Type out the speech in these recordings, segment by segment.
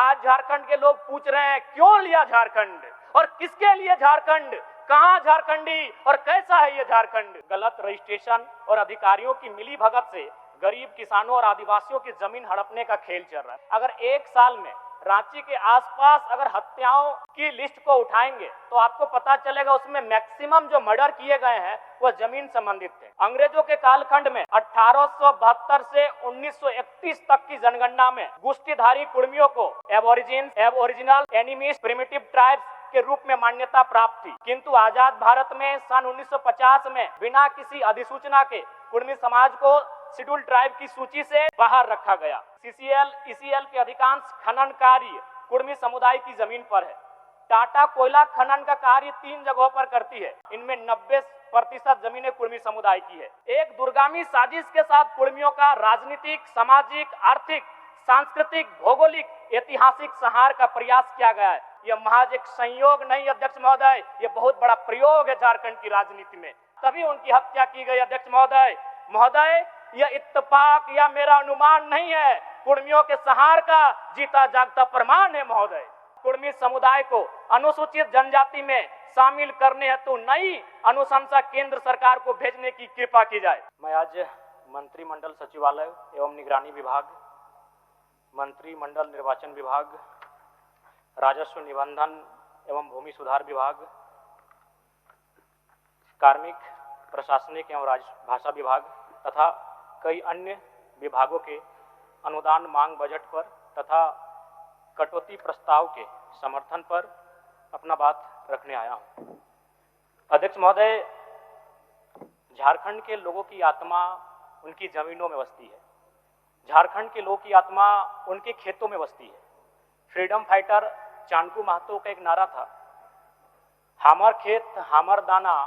आज झारखंड के लोग पूछ रहे हैं क्यों लिया झारखंड और किसके लिए झारखंड, कहां झारखंडी और कैसा है ये झारखंड। गलत रजिस्ट्रेशन और अधिकारियों की मिली भगत से गरीब किसानों और आदिवासियों की जमीन हड़पने का खेल चल रहा है। अगर एक साल में रांची के आसपास अगर हत्याओं की लिस्ट को उठाएंगे तो आपको पता चलेगा उसमें मैक्सिमम जो मर्डर किए गए हैं वो जमीन संबंधित थे। अंग्रेजों के कालखंड में 1872 से 1931 तक की जनगणना में गोष्ठीधारी कुर्मियों को Aborigine, aboriginal, enemies, primitive tribes के रूप में मान्यता प्राप्त थी, किंतु आजाद भारत में सन 1950 में बिना किसी अधिसूचना के कुर्मी समाज को शेड्यूल ट्राइब की सूची से बाहर रखा गया। सीसीएल, ईसीएल के अधिकांश खनन कार्य कुर्मी समुदाय की जमीन पर है। टाटा कोयला खनन का कार्य 3 जगहों पर करती है, इनमें 90% जमीनें कुर्मी समुदाय की है। एक दूरगामी साजिश के साथ कुर्मियों का राजनीतिक, सामाजिक, आर्थिक, सांस्कृतिक, भौगोलिक, ऐतिहासिक संहार का प्रयास किया गया है। यह महज एक संयोग नहीं अध्यक्ष महोदय, यह बहुत बड़ा प्रयोग है झारखंड की राजनीति में, तभी उनकी हत्या की गई। अध्यक्ष महोदय यह इत्तेफाक या मेरा अनुमान नहीं है, कुर्मियों के संहार का जीता जागता प्रमाण है महोदय। कुर्मी समुदाय को अनुसूचित जनजाति में शामिल करने हेतु नई अनुशंसा केंद्र सरकार को भेजने की कृपा की जाए। मैं आज मंत्रिमंडल सचिवालय एवं निगरानी विभाग, मंत्रिमंडल निर्वाचन विभाग, राजस्व निबंधन एवं भूमि सुधार विभाग, कार्मिक, प्रशासनिक एवं राजभाषा विभाग तथा कई अन्य विभागों के अनुदान मांग बजट पर तथा कटौती प्रस्ताव के समर्थन पर अपना बात रखने आया हूं। अध्यक्ष महोदय, झारखंड के लोगों की आत्मा उनकी जमीनों में बसती है, झारखंड के लोगों की आत्मा उनके खेतों में बसती है। फ्रीडम फाइटर चाणकू महतो का एक नारा था, हामर खेत हामर दाना,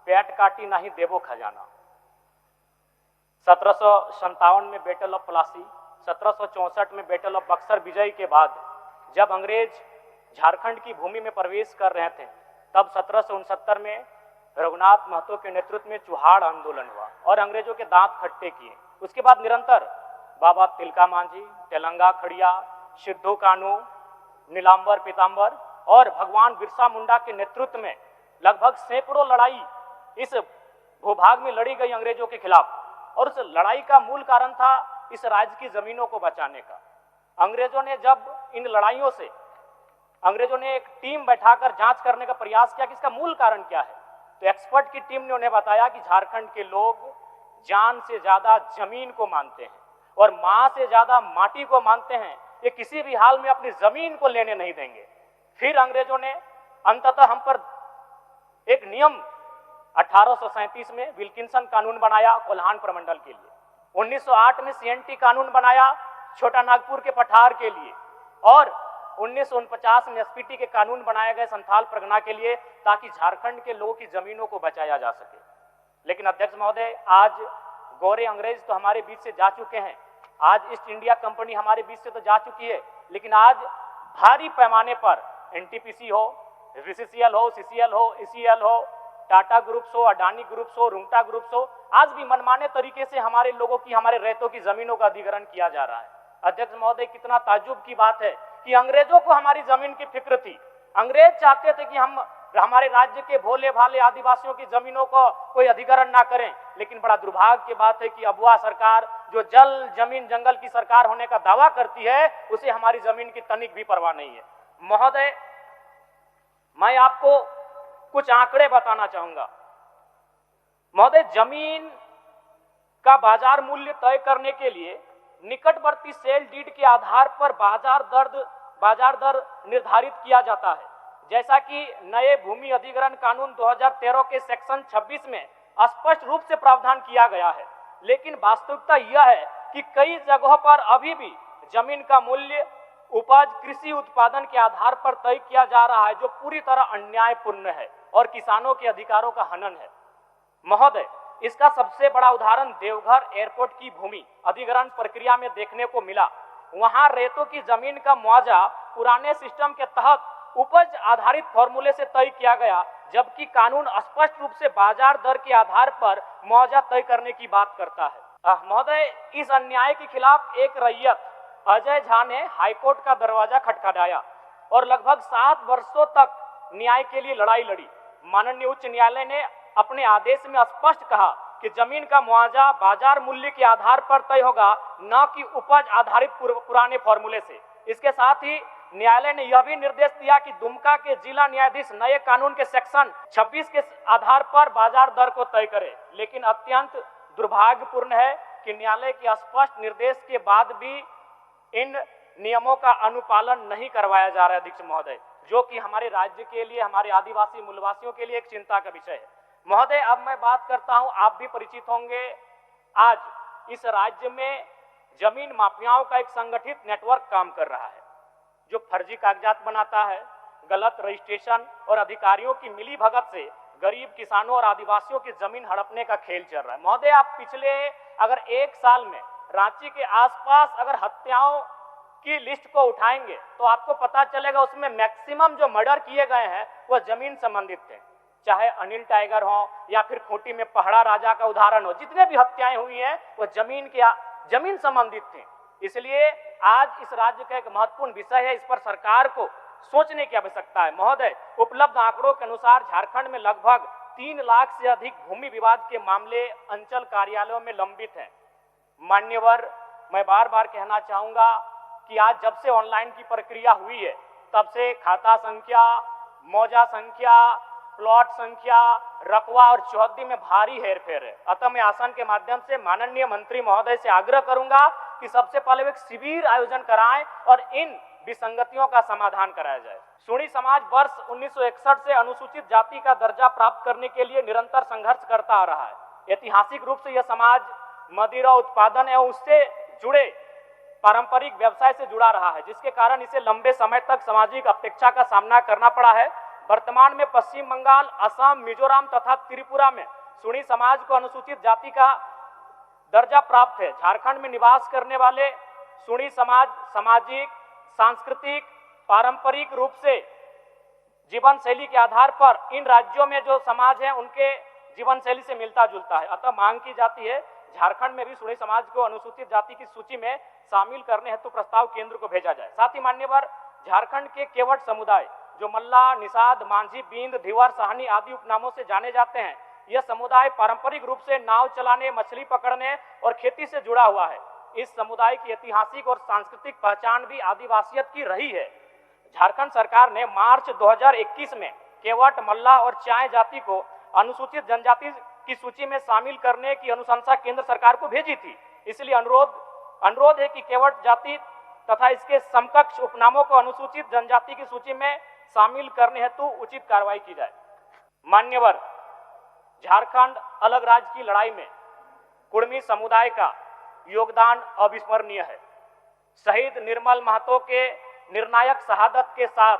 पेट काटी नहीं देवो खजाना। 1757 में बैटल ऑफ प्लासी, 1764 में बैटल ऑफ बक्सर विजय के बाद जब अंग्रेज झारखंड की भूमि में प्रवेश कर रहे थे, तब 1769 में रघुनाथ महतो के नेतृत्व में चुहाड़ आंदोलन हुआ और अंग्रेजों के दांत खट्टे किए। उसके बाद निरंतर बाबा तिलका मांझी, तेलंगा खड़िया, सिद्धू कानू, नीलांबर पीतांबर और भगवान बिरसा मुंडा के नेतृत्व में लगभग सैकड़ों लड़ाई इस भूभाग में लड़ी गई अंग्रेजों के खिलाफ, और उस लड़ाई का मूल कारण था इस राज्य की जमीनों को बचाने का। अंग्रेजों ने जब इन लड़ाइयों से अंग्रेजों ने एक टीम बैठाकर जांच करने का प्रयास किया कि इसका मूल कारण क्या है, तो एक्सपर्ट की टीम ने उन्हें बताया कि झारखंड के लोग जान से ज्यादा जमीन को मानते हैं और मां से ज्यादा माटी को मानते हैं, ये किसी भी हाल में अपनी जमीन को लेने नहीं देंगे। फिर अंग्रेजों ने अंततः हम पर एक नियम 1837 में विल्किंसन कानून बनाया कोल्हान प्रमंडल के लिए, 1908 में सीएनटी कानून बनाया छोटा नागपुर के पठार के लिए, और 1949 में एसपीटी के कानून बनाए गए संथाल परगना के लिए, ताकि झारखंड के लोगों की जमीनों को बचाया जा सके। लेकिन अध्यक्ष महोदय, आज गोरे अंग्रेज तो हमारे बीच से जा चुके हैं, आज ईस्ट इंडिया कंपनी हमारे बीच से तो जा चुकी है, लेकिन आज भारी पैमाने पर एनटीपीसी हो, बीसीसीएल हो, सीसीएल हो, ईसीएल हो, टाटा ग्रुप्स हो, अडानी ग्रुप्स हो, रुंगटा ग्रुप्स हो, आज भी मनमाने तरीके से हमारे लोगों की, हमारे रैयतों की जमीनों का अधिग्रहण किया जा रहा है। अध्यक्ष महोदय, कितना ताज्जुब की बात है कि अंग्रेजों को हमारी जमीन की फिक्र थी। अंग्रेज चाहते थे कि हम हमारे राज्य के भोले भाले आदिवासियों की जमीनों को कोई अधिग्रहण ना करें, लेकिन बड़ा दुर्भाग्य की बात है कि अबुआ सरकार, जो जल जमीन जंगल की सरकार होने का दावा करती है, उसे हमारी जमीन की तनिक भी परवाह नहीं है। महोदय, मैं आपको कुछ आंकड़े बताना चाहूंगा। महोदय, जमीन का बाजार मूल्य तय करने के लिए निकटवर्ती सेल डीड के आधार पर बाजार दर निर्धारित किया जाता है। जैसा कि नए भूमि अधिग्रहण कानून 2013 के सेक्शन 26 में स्पष्ट रूप से प्रावधान किया गया है, लेकिन वास्तविकता यह है कि कई जगहों पर अभी भी जमीन का मूल्य उपज कृषि उत्पादन के आधार पर तय किया जा रहा है, जो पूरी तरह अन्यायपूर्ण है और किसानों के अधिकारों का हनन है। महोदय, इसका सबसे बड़ा उदाहरण देवघर एयरपोर्ट की भूमि अधिग्रहण प्रक्रिया में देखने को मिला। वहां रेतों की जमीन का मुआवजा पुराने सिस्टम के तहत उपज आधारित फॉर्मूले से तय किया गया, जबकि कानून स्पष्ट रूप से बाजार दर के आधार पर मुआवजा तय करने की बात करता है। महोदय, इस अन्याय के खिलाफ एक रैयत अजय झा ने हाईकोर्ट का दरवाजा खटखटाया और लगभग 7 वर्षों तक न्याय के लिए लड़ाई लड़ी। माननीय उच्च न्यायालय ने अपने आदेश में स्पष्ट कहा कि जमीन का मुआवजा बाजार मूल्य के आधार पर तय होगा, न कि उपज आधारित पुराने फॉर्मूले से। इसके साथ ही न्यायालय ने यह भी निर्देश दिया कि दुमका के जिला न्यायाधीश नए कानून के सेक्शन 26 के आधार पर बाजार दर को तय करे। लेकिन अत्यंत दुर्भाग्यपूर्ण है कि न्यायालय के स्पष्ट निर्देश के बाद भी इन नियमों का अनुपालन नहीं करवाया जा रहा है अध्यक्ष महोदय, जो कि हमारे राज्य के लिए, हमारे आदिवासी मूलवासियों के लिए एक चिंता का विषय है। महोदय, अब मैं बात करता हूं, आप भी परिचित होंगे, आज इस राज्य में जमीन माफियाओं का एक संगठित नेटवर्क काम कर रहा है, जो फर्जी कागजात बनाता है, गलत रजिस्ट्रेशन और अधिकारियों की मिली भगत से गरीब किसानों और आदिवासियों की जमीन हड़पने का खेल चल रहा है। महोदय, आप पिछले अगर 1 साल में रांची के आसपास अगर हत्याओं की लिस्ट को उठाएंगे तो आपको पता चलेगा उसमें मैक्सिमम जो मर्डर किए गए हैं वह जमीन संबंधित थे। चाहे अनिल टाइगर हो या फिर खूंटी में पहड़ा राजा का उदाहरण हो, जितने भी हत्याएं हुई हैं वह जमीन संबंधित थे। इसलिए आज इस राज्य का एक महत्वपूर्ण विषय है, इस पर सरकार को सोचने की आवश्यकता है। महोदय, उपलब्ध आंकड़ों के अनुसार झारखंड में लगभग 3 लाख से अधिक भूमि विवाद के मामले अंचल कार्यालयों में लंबित हैं। मान्यवर, मैं बार बार कहना चाहूंगा कि आज जब से ऑनलाइन की प्रक्रिया हुई है तब से खाता संख्या, मौजा संख्या, प्लॉट संख्या, रकबा और चौहद्दी में भारी हेरफेर है। अतः मैं आसन के माध्यम से माननीय मंत्री महोदय से आग्रह करूंगा कि सबसे पहले एक शिविर आयोजन कराएं और इन विसंगतियों का समाधान कराया जाए। सुणी समाज वर्ष 1961 से अनुसूचित जाति का दर्जा प्राप्त करने के लिए निरंतर संघर्ष करता आ रहा है। ऐतिहासिक रूप से यह समाज मदिरा उत्पादन एवं उससे जुड़े पारंपरिक व्यवसाय से जुड़ा रहा है, जिसके कारण इसे लंबे समय तक सामाजिक अपेक्षा का सामना करना पड़ा है। वर्तमान में पश्चिम बंगाल, असम, मिजोरम तथा त्रिपुरा में सुणी समाज को अनुसूचित जाति का दर्जा प्राप्त है। झारखंड में निवास करने वाले सुणी समाज सामाजिक, सांस्कृतिक, पारंपरिक रूप से जीवन शैली के आधार पर इन राज्यों में जो समाज है उनके जीवन शैली से मिलता जुलता है। अतः मांग की जाती है झारखंड में भी सुणी समाज को अनुसूचित जाति की सूची में शामिल करने हेतु प्रस्ताव केंद्र को भेजा जाए। साथ ही मान्यवर, झारखंड के केवट समुदाय जो मल्ला, निषाद, मांझी, बींद, धिवर, साहनी आदि उपनामों से जाने जाते हैं, यह समुदाय पारंपरिक रूप से नाव चलाने, मछली पकड़ने और खेती से जुड़ा हुआ है। इस समुदाय की ऐतिहासिक और सांस्कृतिक पहचान भी आदिवासियत की रही है। झारखंड सरकार ने मार्च 2021 में केवट, मल्ला और चाय जाति को अनुसूचित जनजाति की सूची में शामिल करने की अनुशंसा केंद्र सरकार को भेजी थी। इसलिए अनुरोध है कि केवट जाति तथा इसके समकक्ष उपनामों को अनुसूचित जनजाति की सूची में शामिल करने हेतु उचित कार्रवाई की जाए। मान्यवर, झारखंड अलग राज्य की लड़ाई में कुर्मी समुदाय का योगदान अविस्मरणीय है। शहीद निर्मल महतो के निर्णायक शहादत के साथ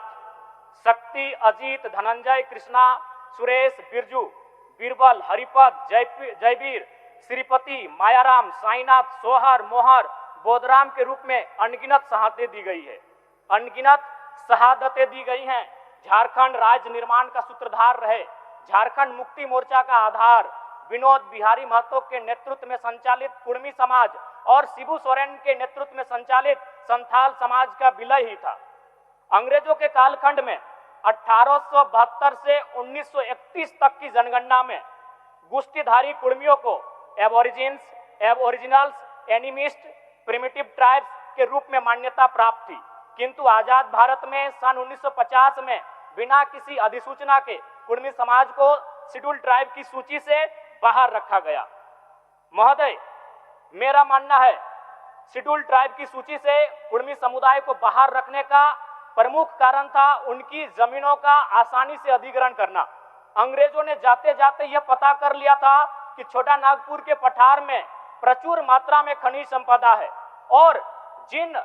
शक्ति, अजीत, धनंजय, कृष्णा, सुरेश, बिरजू, बीरबल, हरिपद, जयवीर, श्रीपति, मायाराम, साईनाथ, सोहर, मोहर, बोधराम के रूप में अनगिनत शहादतें दी गई है। झारखंड राज्य निर्माण का सूत्रधार रहे। झारखंड मुक्ति मोर्चा का आधार विनोद बिहारी महतो के नेतृत्व में संचालित कुर्मी समाज और शिबू सोरेन के नेतृत्व में संचालित संथाल समाज का विलय ही था। अंग्रेजों के कालखंड में 1872 से 1931 तक की जनगणना में गुष्टीधारी कुर्मियों को Aborigines, Aboriginals, animist, primitive tribes के रूप में मान्यता प्राप्त थी, किंतु आजाद भारत में सन 1950 में बिना किसी अधिसूचना के कुर्मी समाज को शेड्यूल ट्राइब की सूची से बाहर रखा गया। महोदय, मेरा मानना है शेड्यूल ट्राइब की सूची से कुर्मी समुदाय को बाहर रखने का प्रमुख कारण था उनकी जमीनों का आसानी से अधिग्रहण करना। अंग्रेजों ने जाते जाते यह पता कर लिया था कि छोटा नागपुर के पठार में प्रचुर मात्रा में खनिज संपदा है और जिन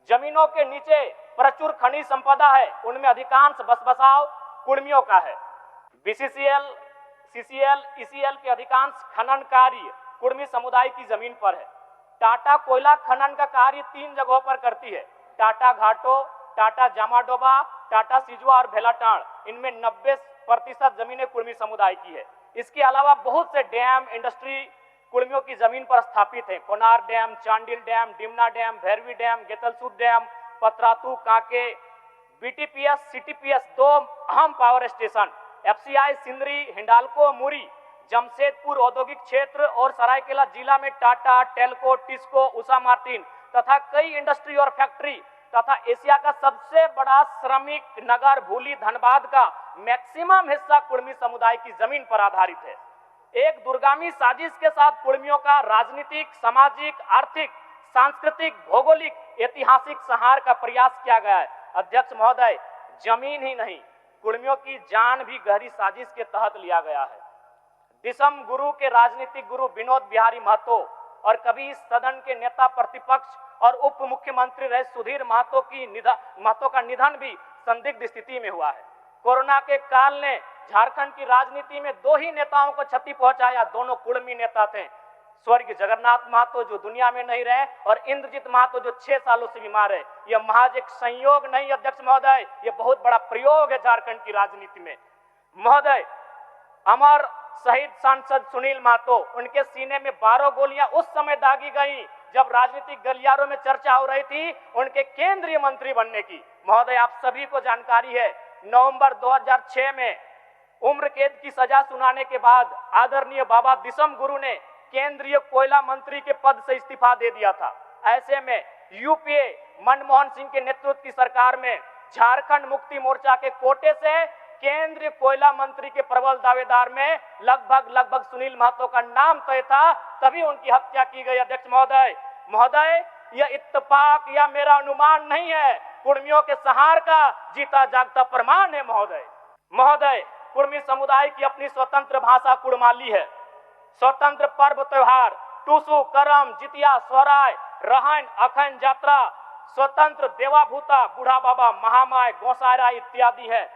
जमीनों के नीचे प्रचुर खनिज संपदा है उनमें अधिकांश बसबसाव कुर्मियों का है। बीसीसीएल, सीसीएल, ईसीएल के अधिकांश खनन कार्य कुर्मी समुदाय की जमीन पर है। टाटा कोयला खनन का कार्य 3 जगहों पर करती है, टाटा घाटो, टाटा जामाडोबा, टाटा सिजवा और भेलाटाड़। इनमें 90% जमीनें कुर्मी समुदाय की है। इसके अलावा बहुत से डैम, इंडस्ट्री कुड़मियों की जमीन पर स्थापित हैं। Konar dam, Chandil dam, Dimna dam, Bhairavi dam, Getalsud dam, Patratu, Kanke, BTPS, CTPS, 2 अहम power station, FCI Sindri, Hindalco, Muri, Jamshedpur औद्योगिक क्षेत्र और सरायकेला जिला में Tata, TELCO, TISCO, Usha Martin तथा कई इंडस्ट्री और फैक्ट्री तथा एशिया का सबसे बड़ा श्रमिक नगर भूली धनबाद का मैक्सिमम हिस्सा कुड़मी समुदाय की जमीन पर आधारित है। एक दूरगामी साजिश के साथ कुड़मियों का राजनीतिक, सामाजिक, आर्थिक, सांस्कृतिक, भौगोलिक, ऐतिहासिक संहार का प्रयास किया गया है। अध्यक्ष महोदय, जमीन ही नहीं, कुड़मियों की जान भी गहरी साजिश के तहत लिया गया है। दिसम गुरु के राजनीतिक गुरु विनोद बिहारी महतो और कभी इस सदन के नेता प्रतिपक्ष और उप मुख्यमंत्री रहे सुधीर महतो का निधन भी संदिग्ध स्थिति में हुआ है। कोरोना के काल ने झारखंड की राजनीति में 2 ही नेताओं को क्षति पहुंचाया, दोनों कुड़मी नेता थे, स्वर्गीय जगन्नाथ महतो जो दुनिया में नहीं रहे और इंद्रजीत महतो जो 6 सालों से बीमार है। यह महज एक संयोग नहीं अध्यक्ष महोदय, यह बहुत बड़ा प्रयोग है झारखंड की राजनीति में। महोदय, अमर शहीद सांसद सुनील महतो, उनके सीने में 12 गोलियां उस समय दागी गई जब राजनीतिक गलियारों में चर्चा हो रही थी उनके केंद्रीय मंत्री बनने की। महोदय, आप सभी को जानकारी है, नवंबर 2006 में उम्र कैद की सजा सुनाने के बाद आदरणीय बाबा दिसम गुरु ने केंद्रीय कोयला मंत्री के पद से इस्तीफा दे दिया था। ऐसे में यूपीए मनमोहन सिंह के नेतृत्व की सरकार में झारखंड मुक्ति मोर्चा के कोटे से केंद्रीय कोयला मंत्री के प्रबल दावेदार में लगभग सुनील महतो का नाम तय था, तभी उनकी हत्या की गई। अध्यक्ष महोदय, यह इत्तेफाक या मेरा अनुमान नहीं है, कुड़मियों के संहार का जीता जागता प्रमाण है। महोदय, कुड़मी समुदाय की अपनी स्वतंत्र भाषा कुड़माली है। स्वतंत्र पर्व त्योहार टूसू, करम, जितिया, सोहराय, रहन, अखन यात्रा, स्वतंत्र देवाभूता, बूढ़ा बाबा, महामाय, गोसायरा इत्यादि है।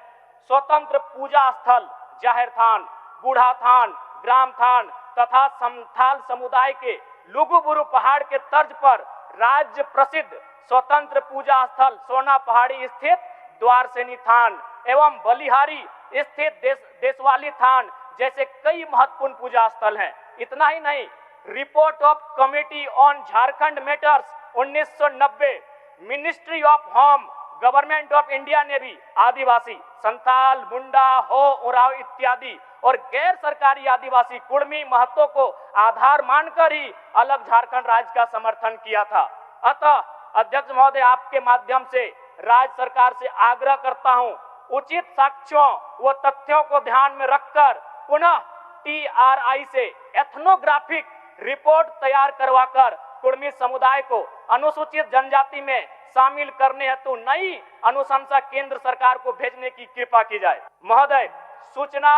स्वतंत्र पूजा स्थल जाहिर थान, बूढ़ा थान, ग्राम थान तथा संथाल समुदाय के लुगुबुरु पहाड़ के तर्ज पर राज्य प्रसिद्ध स्वतंत्र पूजा स्थल सोना पहाड़ी स्थित द्वारसेनी थान एवं बलिहारी स्थित देशवाली थान जैसे कई महत्वपूर्ण पूजा स्थल हैं। इतना ही नहीं, report of committee on Jharkhand matters 1990, ministry of home government of India ने भी आदिवासी, संथाल, मुंडा, हो, उराव इत्यादि और गैर सरकारी आदिवासी कुड़मी महत्व को आधार मानकर ही अलग झारखंड राज्य का समर्थन किया था। अतः अध्यक्ष महोदय, आपके माध्यम से राज्य सरकार से आग्रह करता हूं, उचित साक्ष्यों व तथ्यों को ध्यान में रखकर पुनः TRI से एथनोग्राफिक रिपोर्ट तैयार करवाकर कुड़मी समुदाय को अनुसूचित जनजाति में शामिल करने हेतु नई अनुशंसा केंद्र सरकार को भेजने की कृपा की जाए। महोदय, सूचना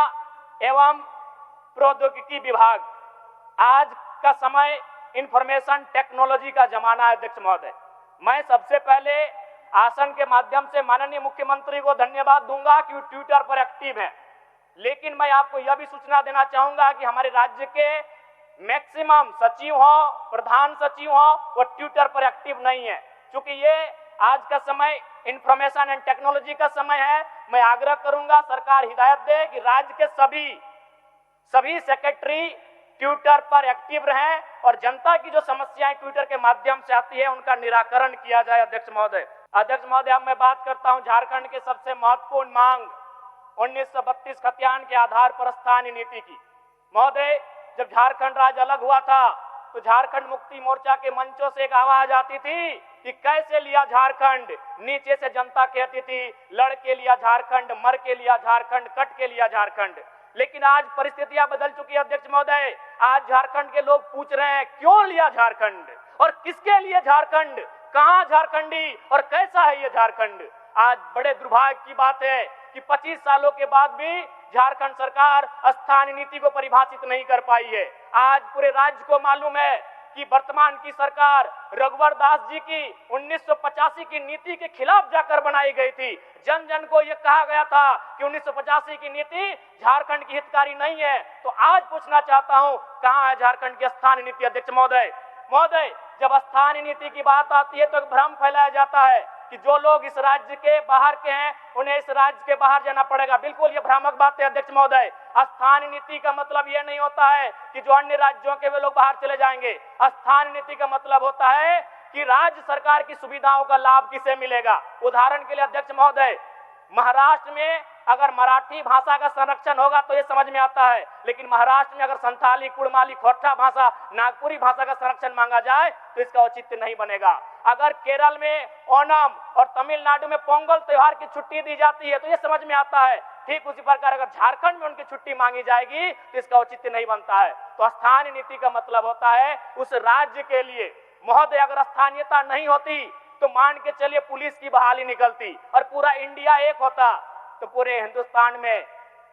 एवं प्रौद्योगिकी विभाग, आज का समय इंफॉर्मेशन टेक्नोलॉजी का जमाना है। अध्यक्ष महोदय, मैं सबसे पहले आसन के माध्यम से माननीय मुख्यमंत्री को धन्यवाद दूंगा कि वो ट्विटर पर एक्टिव हैं, लेकिन मैं आपको यह भी सूचना देना चाहूंगा कि हमारे राज्य के मैक्सिमम सचिव हो, प्रधान सचिव हो, वो ट्विटर पर एक्टिव नहीं है। क्योंकि ये आज का समय इंफॉर्मेशन एंड टेक्नोलॉजी का समय है, मैं आग्रह करूंगा सरकार हिदायत दे कि राज्य के सभी सेक्रेटरी ट्विटर पर एक्टिव रहें और जनता की जो समस्याएं ट्विटर के माध्यम से आती है उनका निराकरण किया जाए। अध्यक्ष महोदय, अब मैं बात करता हूं झारखंड के सबसे महत्वपूर्ण मांग 1932 खतियान के आधार पर स्थानीय नीति की। महोदय, जब झारखंड राज्य अलग हुआ था तो झारखंड मुक्ति मोर्चा के मंचों से एक आवाज आती थी कि कैसे लिया झारखंड। नीचे से जनता कहती थी लड़ के लिया झारखंड, मर के लिया झारखंड, कट के लिया झारखंड। लेकिन आज परिस्थितियां बदल चुकी है अध्यक्ष महोदय, आज झारखंड के लोग पूछ रहे हैं क्यों लिया झारखंड और किसके लिए झारखंड, कहां झारखंडी और कैसा है ये झारखंड। आज बड़े दुर्भाग्य की बात है कि 25 सालों के बाद भी झारखंड सरकार स्थानीय नीति को परिभाषित नहीं कर पाई है। आज पूरे राज्य को मालूम है कि वर्तमान की सरकार रघुवर दास जी की 1985 की नीति के खिलाफ जाकर बनाई गई थी। जन जन को यह कहा गया था कि 1985 की नीति झारखंड की हितकारी नहीं है। तो आज पूछना चाहता हूं कहां है झारखंड की स्थानीय नीति। अध्यक्ष महोदय, जब स्थानीय नीति की बात आती है तो भ्रम फैलाया जाता है कि जो लोग इस राज्य के बाहर के हैं उन्हें इस राज्य के बाहर जाना पड़ेगा। बिल्कुल ये भ्रामक बात है अध्यक्ष महोदय। स्थानीय नीति का मतलब यह नहीं होता है कि जो अन्य राज्यों के वे लोग बाहर चले जाएंगे। स्थानीय नीति का मतलब होता है कि राज्य सरकार की सुविधाओं का लाभ किसे मिलेगा। उदाहरण के लिए अध्यक्ष महोदय, महाराष्ट्र में अगर मराठी भाषा का संरक्षण होगा तो ये समझ में आता है, लेकिन महाराष्ट्र में अगर संथाली, कुड़माली, खोरठा भाषा, नागपुरी भाषा का संरक्षण मांगा जाए तो इसका औचित्य नहीं बनेगा। अगर केरल में ओणम और तमिलनाडु में पोंगल त्योहार की छुट्टी दी जाती है तो ये समझ में आता है। ठीक उसी प्रकार अगर झारखंड में उनकी छुट्टी मांगी जाएगी तो इसका औचित्य नहीं बनता है। तो स्थानीय नीति का मतलब होता है उस राज्य के लिए। महोदय, अगर स्थानीयता नहीं होती तो मान के चलिए पुलिस की बहाली निकलती और पूरा इंडिया एक होता तो पूरे हिंदुस्तान में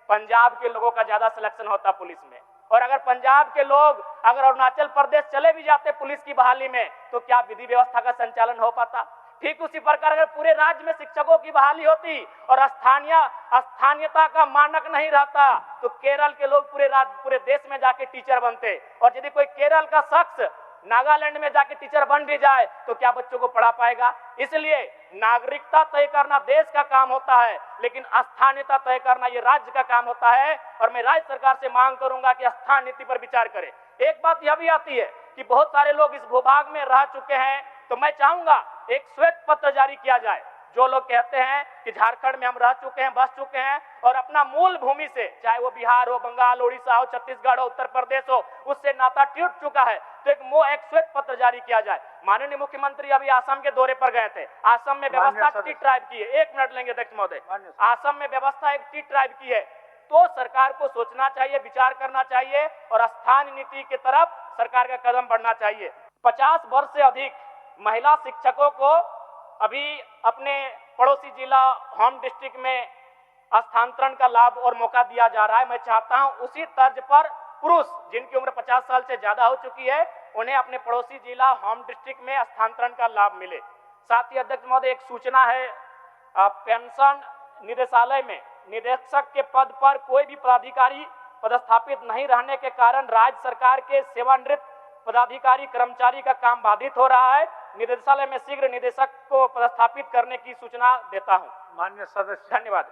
पंजाब के लोगों का ज्यादा सिलेक्शन होता पुलिस में। और अगर पंजाब के लोग अगर अरुणाचल प्रदेश चले भी जाते पुलिस की बहाली में तो क्या विधि व्यवस्था का संचालन हो पाता? ठीक उसी प्रकार अगर पूरे राज्य में शिक्षकों की बहाली होती और स्थानीयता का मानक नहीं रहता तो केरल के लोग पूरे देश में जाके टीचर बनते। और यदि कोई केरल का शख्स नागालैंड में जाके टीचर बन भी जाए तो क्या बच्चों को पढ़ा पाएगा? इसलिए नागरिकता तय करना देश का काम होता है, लेकिन स्थानीयता तय करना ये राज्य का काम होता है। और मैं राज्य सरकार से मांग करूंगा कि स्थानीय नीति पर विचार करे। एक बात यह भी आती है कि बहुत सारे लोग इस भूभाग में रह चुके हैं, तो मैं चाहूंगा एक श्वेत पत्र जारी किया जाए। जो लोग कहते हैं कि झारखंड में हम रह चुके हैं, बस चुके हैं और अपना मूल भूमि से, चाहे वो बिहार हो, बंगाल, उड़ीसा हो, छत्तीसगढ़ हो, उत्तर प्रदेश हो, उससे नाता टूट चुका है, तो एक श्वेत पत्र जारी किया जाए। माननीय मुख्यमंत्री अभी असम के दौरे पर गए थे। असम में व्यवस्था टी ट्राइब की है। 1 मिनट लेंगे अध्यक्ष महोदय। असम में व्यवस्था एक टी ट्राइब की है, तो सरकार को सोचना चाहिए, विचार करना चाहिए और स्थानीय नीति की तरफ सरकार का कदम बढ़ना चाहिए। 50 वर्ष से अधिक महिला शिक्षकों को अभी अपने पड़ोसी जिला होम डिस्ट्रिक्ट में स्थानांतरण का लाभ और मौका दिया जा रहा है। मैं चाहता हूं उसी तर्ज पर पुरुष जिनकी उम्र 50 साल से ज्यादा हो चुकी है उन्हें अपने पड़ोसी जिला होम डिस्ट्रिक्ट में स्थानांतरण का लाभ मिले। साथ ही अध्यक्ष महोदय एक सूचना है, पेंशन निदेशालय में निदेशक के पद पर कोई भी पदाधिकारी पदस्थापित नहीं रहने के कारण राज्य सरकार के सेवानिवृत्त पदाधिकारी कर्मचारी का काम बाधित हो रहा है। निदेशालय में शीघ्र निदेशक को पदस्थापित करने की सूचना देता हूं। माननीय सदस्य, धन्यवाद।